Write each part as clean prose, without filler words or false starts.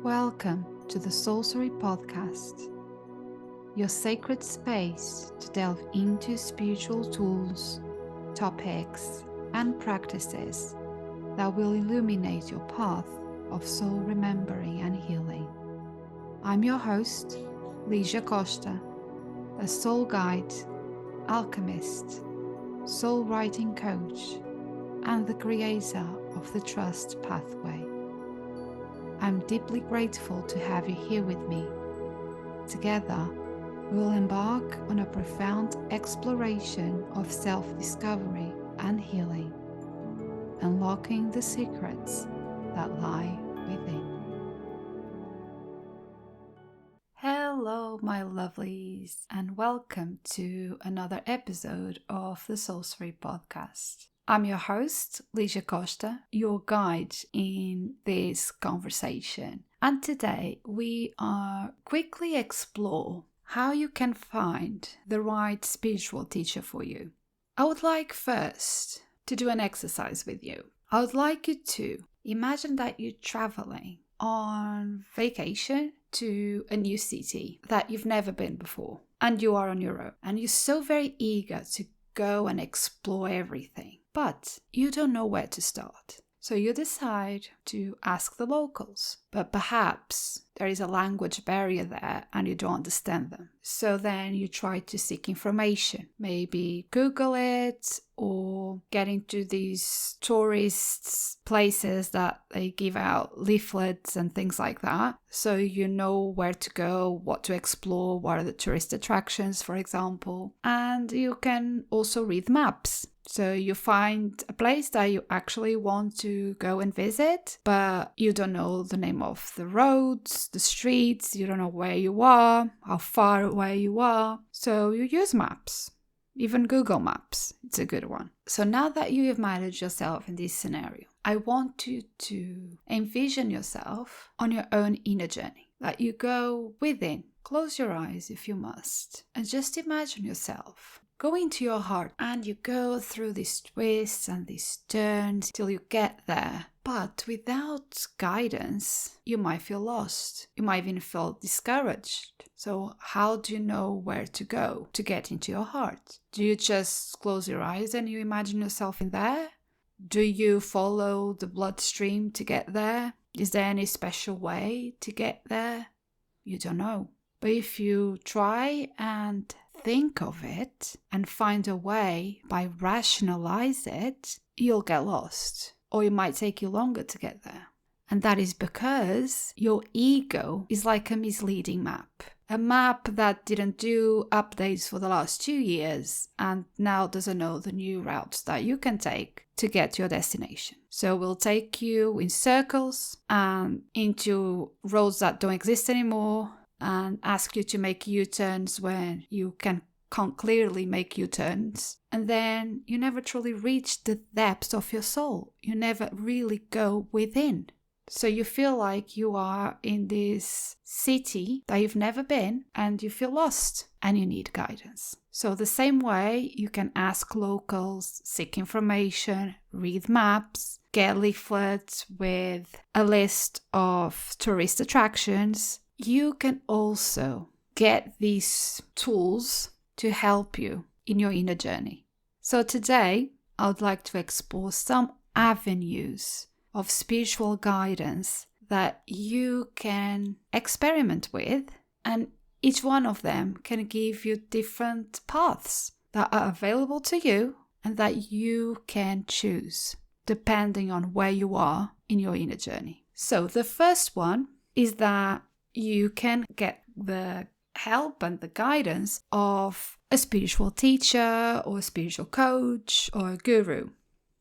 Welcome to the Soulcery Podcast, your sacred space to delve into spiritual tools, topics, and practices that will illuminate your path of soul remembering and healing. I'm your host, Lígia Costa, a soul guide, alchemist, soul writing coach, and the creator of the Trust Pathway. I'm deeply grateful to have you here with me. Together, we will embark on a profound exploration of self-discovery and healing, unlocking the secrets that lie within. Hello, my lovelies, and welcome to another episode of the Soulcery Podcast. I'm your host, Lígia Costa, your guide in this conversation. And today we are quickly explore how you can find the right spiritual teacher for you. I would like first to do an exercise with you. I would like you to imagine that you're traveling on vacation to a new city that you've never been before, and you are on your own, and you're so very eager to go and explore everything, but you don't know where to start. So you decide to ask the locals, but perhaps there is a language barrier there and you don't understand them. So then you try to seek information, maybe Google it or get into these tourist places that they give out leaflets and things like that. So you know where to go, what to explore, what are the tourist attractions, for example. And you can also read maps. So you find a place that you actually want to go and visit, but you don't know the name of the roads, the streets, you don't know where you are, how far away you are. So you use maps, even Google Maps. It's a good one. So now that you have imagined yourself in this scenario, I want you to envision yourself on your own inner journey, that you go within. Close your eyes if you must, and just imagine yourself go into your heart and you go through these twists and these turns till you get there. But without guidance, you might feel lost. You might even feel discouraged. So how do you know where to go to get into your heart? Do you just close your eyes and you imagine yourself in there? Do you follow the bloodstream to get there? Is there any special way to get there? You don't know. But if you try and think of it and find a way by rationalize it, you'll get lost, or it might take you longer to get there. And that is because your ego is like a misleading map. A map that didn't do updates for the last 2 years and now doesn't know the new routes that you can take to get to your destination. So it will take you in circles and into roads that don't exist anymore, and ask you to make U-turns when you can't clearly make U-turns. And then you never truly reach the depths of your soul. You never really go within. So you feel like you are in this city that you've never been and you feel lost and you need guidance. So the same way you can ask locals, seek information, read maps, get leaflets with a list of tourist attractions, you can also get these tools to help you in your inner journey. So today, I would like to explore some avenues of spiritual guidance that you can experiment with, and each one of them can give you different paths that are available to you and that you can choose depending on where you are in your inner journey. So the first one is that you can get the help and the guidance of a spiritual teacher or a spiritual coach or a guru.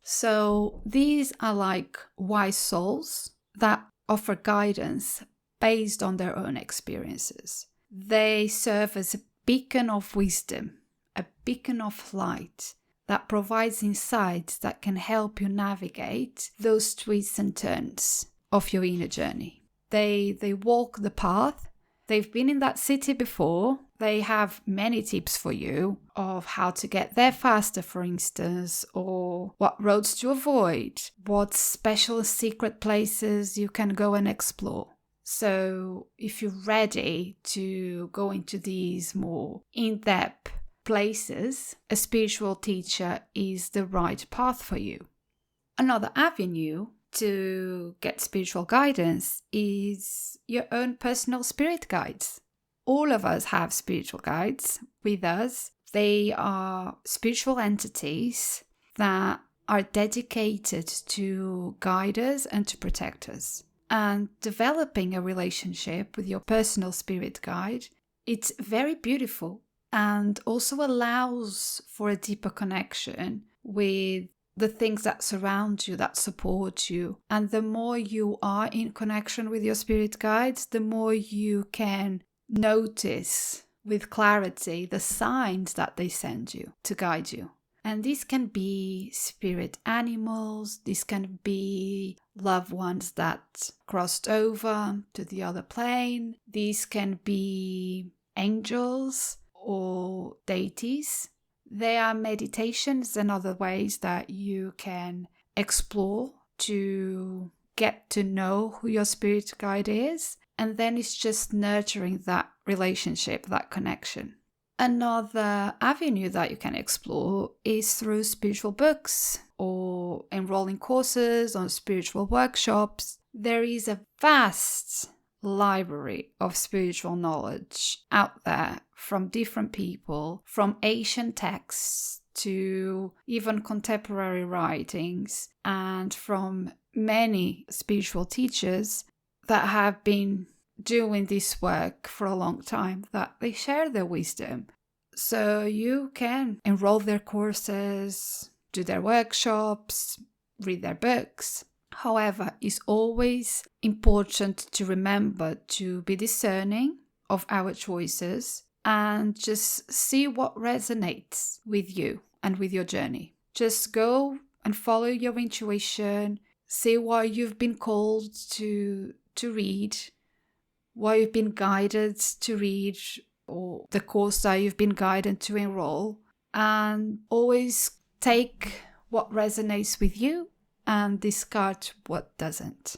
So these are like wise souls that offer guidance based on their own experiences. They serve as a beacon of wisdom, a beacon of light that provides insights that can help you navigate those twists and turns of your inner journey. They walk the path. They've been in that city before. They have many tips for you of how to get there faster, for instance, or what roads to avoid, what special secret places you can go and explore. So if you're ready to go into these more in-depth places, a spiritual teacher is the right path for you. Another avenue to get spiritual guidance is your own personal spirit guides. All of us have spiritual guides with us. They are spiritual entities that are dedicated to guide us and to protect us. And developing a relationship with your personal spirit guide, it's very beautiful and also allows for a deeper connection with the things that surround you, that support you. And the more you are in connection with your spirit guides, the more you can notice with clarity the signs that they send you to guide you. And these can be spirit animals, these can be loved ones that crossed over to the other plane, these can be angels or deities. There are meditations and other ways that you can explore to get to know who your spirit guide is. And then it's just nurturing that relationship, that connection. Another avenue that you can explore is through spiritual books or enrolling courses on spiritual workshops. There is a vast library of spiritual knowledge out there from different people, from ancient texts to even contemporary writings, and from many spiritual teachers that have been doing this work for a long time, that they share their wisdom. So you can enroll their courses, do their workshops, read their books. However, it's always important to remember to be discerning of our choices and just see what resonates with you and with your journey. Just go and follow your intuition, see what you've been called to read, what you've been guided to read, or the course that you've been guided to enroll, and always take what resonates with you and discard what doesn't.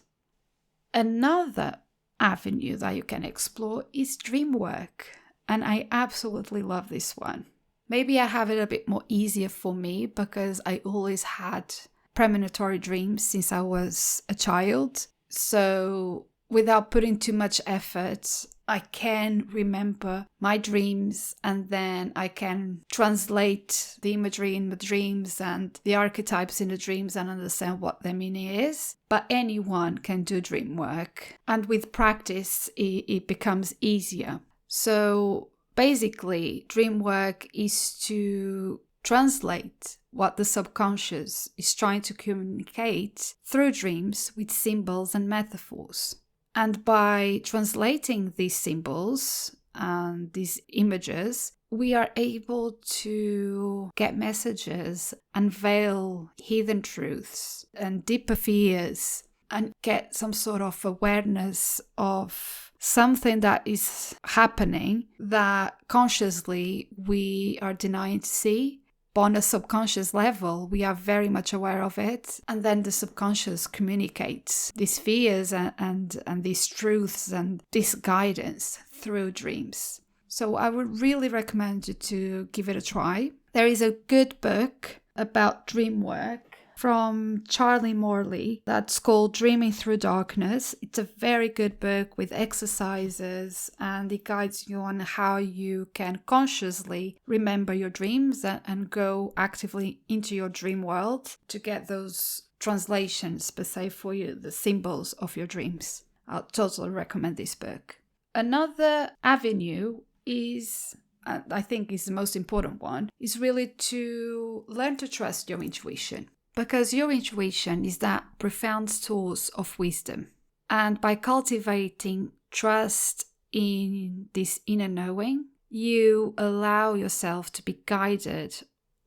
Another avenue that you can explore is dream work, and I absolutely love this one. Maybe I have it a bit more easier for me because I always had premonitory dreams since I was a child. So without putting too much effort, I can remember my dreams, and then I can translate the imagery in the dreams and the archetypes in the dreams and understand what their meaning is. But anyone can do dream work, and with practice, it becomes easier. So basically, dream work is to translate what the subconscious is trying to communicate through dreams with symbols and metaphors. And by translating these symbols and these images, we are able to get messages, unveil hidden truths and deeper fears, and get some sort of awareness of something that is happening that consciously we are denying to see. But on a subconscious level, we are very much aware of it. And then the subconscious communicates these fears and these truths and this guidance through dreams. So I would really recommend you to give it a try. There is a good book about dream work from Charlie Morley that's called Dreaming Through Darkness. It's a very good book with exercises, and it guides you on how you can consciously remember your dreams and go actively into your dream world to get those translations per se for you, the symbols of your dreams. I'll totally recommend this book. Another avenue is, I think is the most important one, is really to learn to trust your intuition. Because your intuition is that profound source of wisdom. And by cultivating trust in this inner knowing, you allow yourself to be guided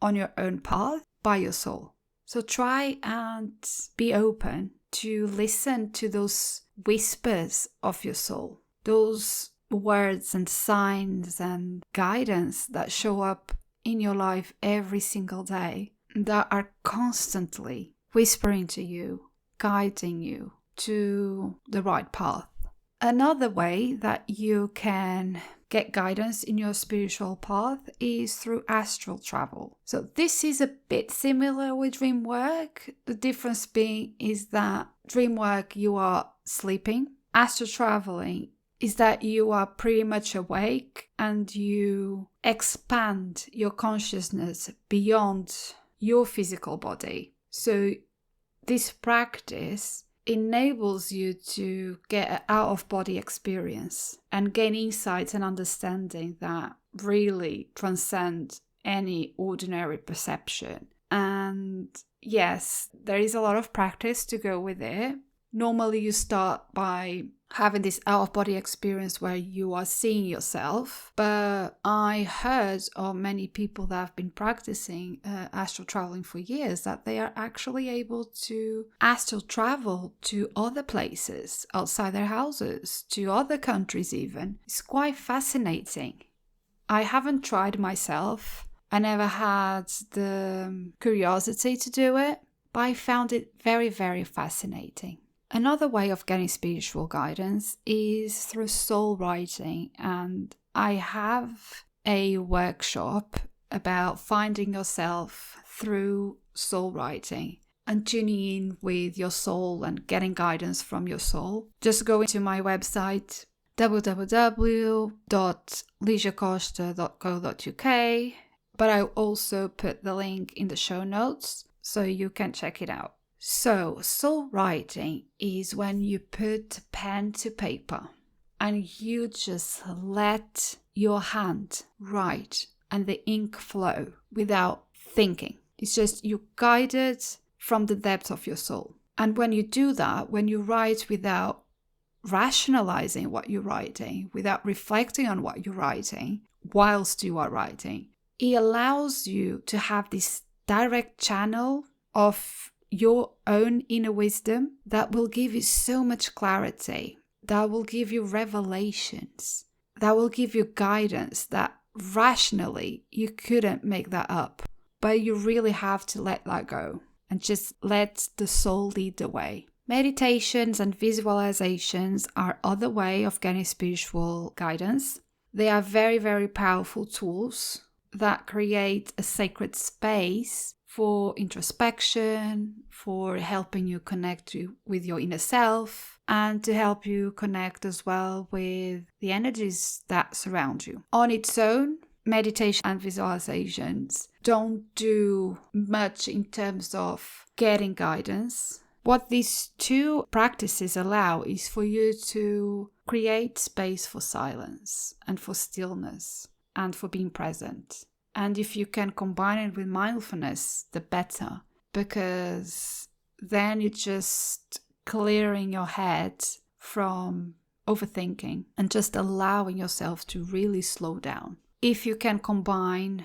on your own path by your soul. So try and be open to listen to those whispers of your soul, those words and signs and guidance that show up in your life every single day, that are constantly whispering to you, guiding you to the right path. Another way that you can get guidance in your spiritual path is through astral travel. So this is a bit similar with dream work. The difference being is that dream work, you are sleeping. Astral traveling is that you are pretty much awake and you expand your consciousness beyond your physical body. So this practice enables you to get an out-of-body experience and gain insights and understanding that really transcend any ordinary perception. And yes, there is a lot of practice to go with it. Normally you start by having this out-of-body experience where you are seeing yourself. But I heard of many people that have been practicing astral traveling for years that they are actually able to astral travel to other places outside their houses, to other countries even. It's quite fascinating. I haven't tried myself. I never had the curiosity to do it, but I found it very, very fascinating. Another way of getting spiritual guidance is through soul writing, and I have a workshop about finding yourself through soul writing and tuning in with your soul and getting guidance from your soul. Just go to my website www.ligiacosta.co.uk, but I also put the link in the show notes so you can check it out. So, soul writing is when you put pen to paper and you just let your hand write and the ink flow without thinking. It's just you guided from the depth of your soul. And when you do that, when you write without rationalizing what you're writing, without reflecting on what you're writing, whilst you are writing, it allows you to have this direct channel of your own inner wisdom that will give you so much clarity, that will give you revelations, that will give you guidance that rationally you couldn't make that up. But you really have to let that go and just let the soul lead the way. Meditations and visualizations are other way of getting spiritual guidance. They are very, very powerful tools that create a sacred space for introspection, for helping you connect with your inner self, and to help you connect as well with the energies that surround you. On its own, meditation and visualizations don't do much in terms of getting guidance. What these two practices allow is for you to create space for silence and for stillness and for being present. And if you can combine it with mindfulness, the better, because then you're just clearing your head from overthinking and just allowing yourself to really slow down. If you can combine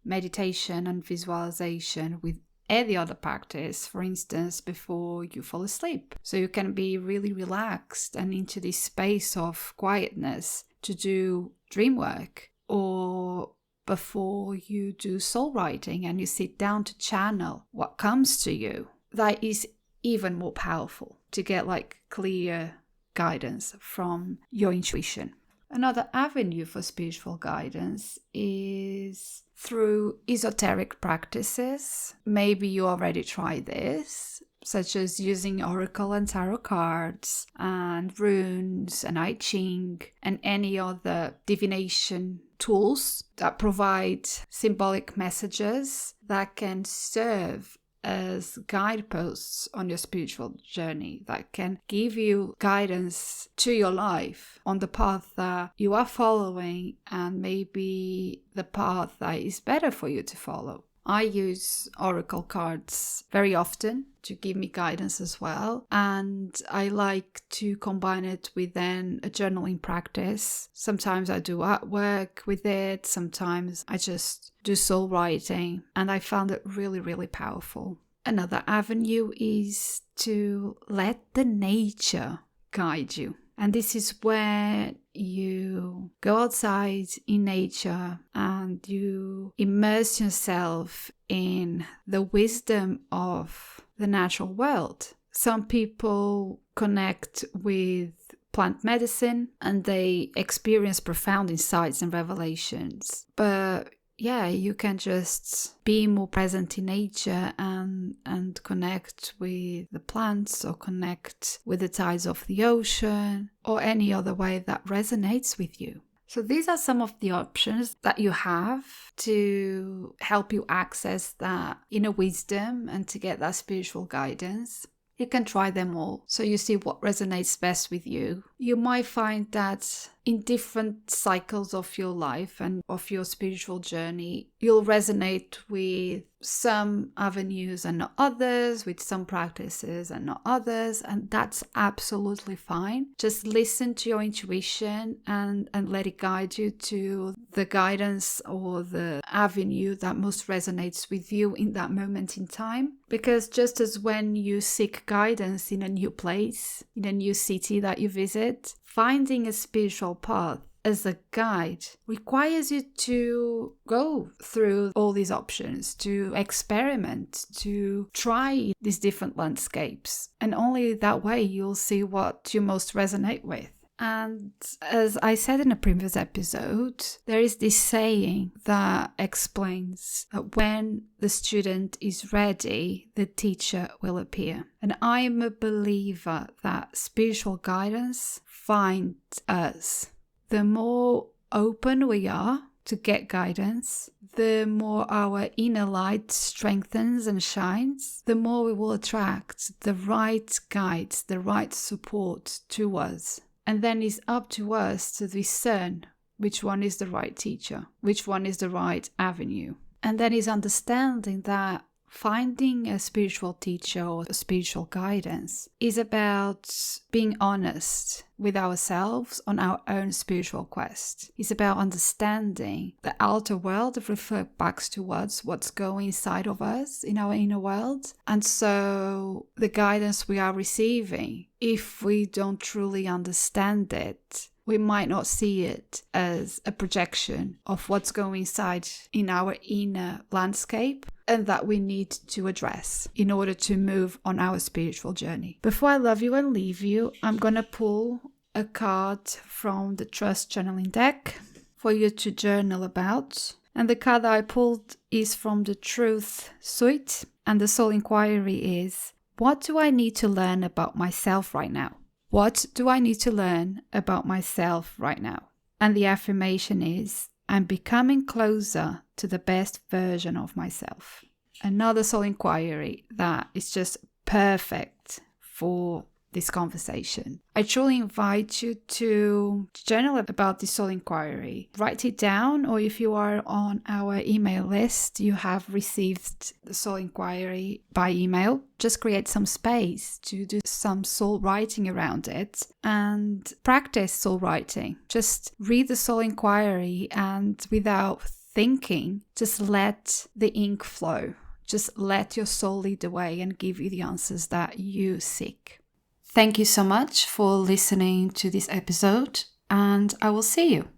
meditation and visualization with any other practice, for instance, before you fall asleep, so you can be really relaxed and into this space of quietness to do dream work, or before you do soul writing and you sit down to channel what comes to you, that is even more powerful to get clear guidance from your intuition. Another avenue for spiritual guidance is through esoteric practices. Maybe you already tried this, such as using oracle and tarot cards and runes and I Ching and any other divination tools that provide symbolic messages that can serve as guideposts on your spiritual journey, that can give you guidance to your life on the path that you are following and maybe the path that is better for you to follow. I use oracle cards very often to give me guidance as well, and I like to combine it with then a journaling practice. Sometimes I do artwork with it, sometimes I just do soul writing, and I found it really, really powerful. Another avenue is to let the nature guide you. And this is where you go outside in nature and you immerse yourself in the wisdom of the natural world. Some people connect with plant medicine and they experience profound insights and revelations. But yeah, you can just be more present in nature and connect with the plants or connect with the tides of the ocean or any other way that resonates with you. So these are some of the options that you have to help you access that inner wisdom and to get that spiritual guidance. You can try them all so you see what resonates best with you. You might find that in different cycles of your life and of your spiritual journey, you'll resonate with some avenues and not others, with some practices and not others, and that's absolutely fine. Just listen to your intuition and let it guide you to the guidance or the avenue that most resonates with you in that moment in time. Because just as when you seek guidance in a new place, in a new city that you visit, finding a spiritual path as a guide requires you to go through all these options, to experiment, to try these different landscapes. And only that way you'll see what you most resonate with. And as I said in a previous episode, there is this saying that explains that when the student is ready, the teacher will appear. And I'm a believer that spiritual guidance finds us. The more open we are to get guidance, the more our inner light strengthens and shines, the more we will attract the right guides, the right support to us. And then it's up to us to discern which one is the right teacher, which one is the right avenue. And then it's understanding that finding a spiritual teacher or a spiritual guidance is about being honest with ourselves on our own spiritual quest. It's about understanding the outer world reflects back towards what's going inside of us in our inner world. And so the guidance we are receiving, if we don't truly understand it, we might not see it as a projection of what's going inside in our inner landscape and that we need to address in order to move on our spiritual journey. Before I love you and leave you, I'm going to pull a card from the Trust Journaling deck for you to journal about. And the card that I pulled is from the Truth Suite. And the Soul Inquiry is, what do I need to learn about myself right now? What do I need to learn about myself right now? And the affirmation is, I'm becoming closer to the best version of myself. Another soul inquiry that is just perfect for this conversation. I truly invite you to journal about this soul inquiry. Write it down, or if you are on our email list, you have received the soul inquiry by email. Just create some space to do some soul writing around it and practice soul writing. Just read the soul inquiry and without thinking, just let the ink flow. Just let your soul lead the way and give you the answers that you seek. Thank you so much for listening to this episode, and I will see you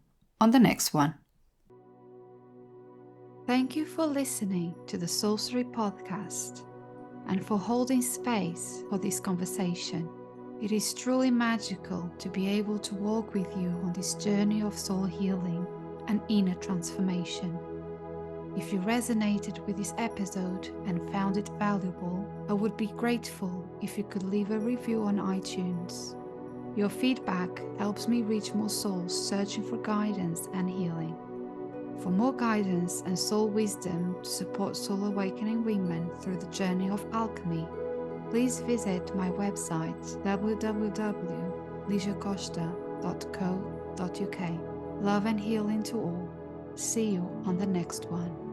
on the next one. Thank you for listening to the Soulcery Podcast and for holding space for this conversation. It is truly magical to be able to walk with you on this journey of soul healing and inner transformation. If you resonated with this episode and found it valuable, I would be grateful if you could leave a review on iTunes. Your feedback helps me reach more souls searching for guidance and healing. For more guidance and soul wisdom to support soul awakening women through the journey of alchemy, please visit my website www.ligiacosta.co.uk. Love and healing to all. See you on the next one.